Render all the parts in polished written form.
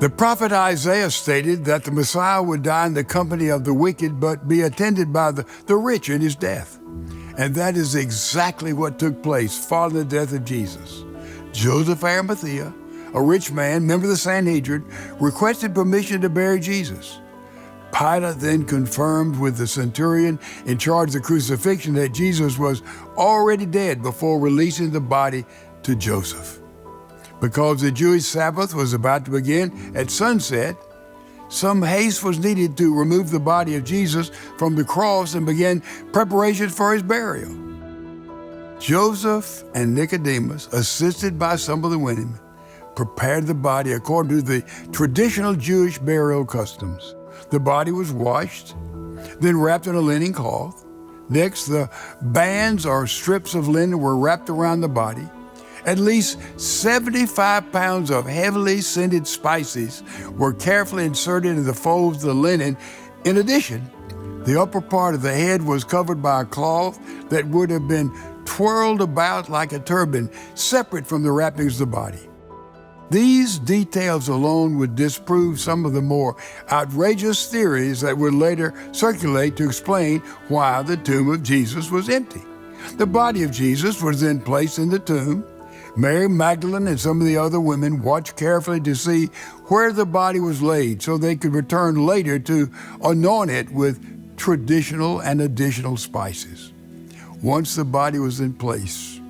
The prophet Isaiah stated that the Messiah would die in the company of the wicked, but be attended by the rich in his death. And that is exactly what took place following the death of Jesus. Joseph of Arimathea, a rich man, member of the Sanhedrin, requested permission to bury Jesus. Pilate then confirmed with the centurion in charge of the crucifixion that Jesus was already dead before releasing the body to Joseph. Because the Jewish Sabbath was about to begin at sunset, some haste was needed to remove the body of Jesus from the cross and begin preparations for his burial. Joseph and Nicodemus, assisted by some of the women, prepared the body according to the traditional Jewish burial customs. The body was washed, then wrapped in a linen cloth. Next, the bands or strips of linen were wrapped around the body. At least 75 pounds of heavily scented spices were carefully inserted into the folds of the linen. In addition, the upper part of the head was covered by a cloth that would have been twirled about like a turban, separate from the wrappings of the body. These details alone would disprove some of the more outrageous theories that would later circulate to explain why the tomb of Jesus was empty. The body of Jesus was then placed in the tomb. Mary Magdalene and some of the other women watched carefully to see where the body was laid so they could return later to anoint it with traditional and additional spices. Once the body was in place,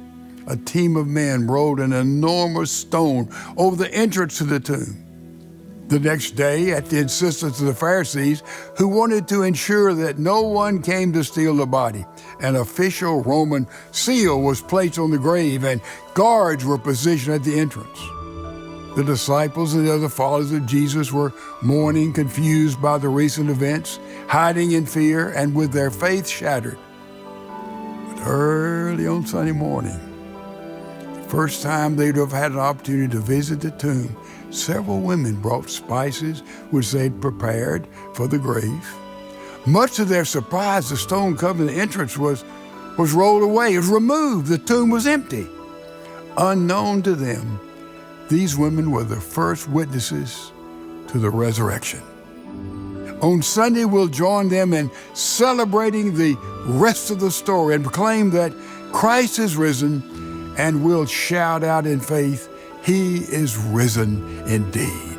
a team of men rolled an enormous stone over the entrance to the tomb. The next day, at the insistence of the Pharisees, who wanted to ensure that no one came to steal the body, an official Roman seal was placed on the grave and guards were positioned at the entrance. The disciples and the other followers of Jesus were mourning, confused by the recent events, hiding in fear and with their faith shattered. But early on Sunday morning, the first time they'd have had an opportunity to visit the tomb, several women brought spices which they'd prepared for the grave. Much to their surprise, the stone covering the entrance was rolled away. It was removed. The tomb was empty. Unknown to them, these women were the first witnesses to the resurrection. On Sunday, we'll join them in celebrating the rest of the story and proclaim that Christ is risen, and we'll shout out in faith, He is risen indeed.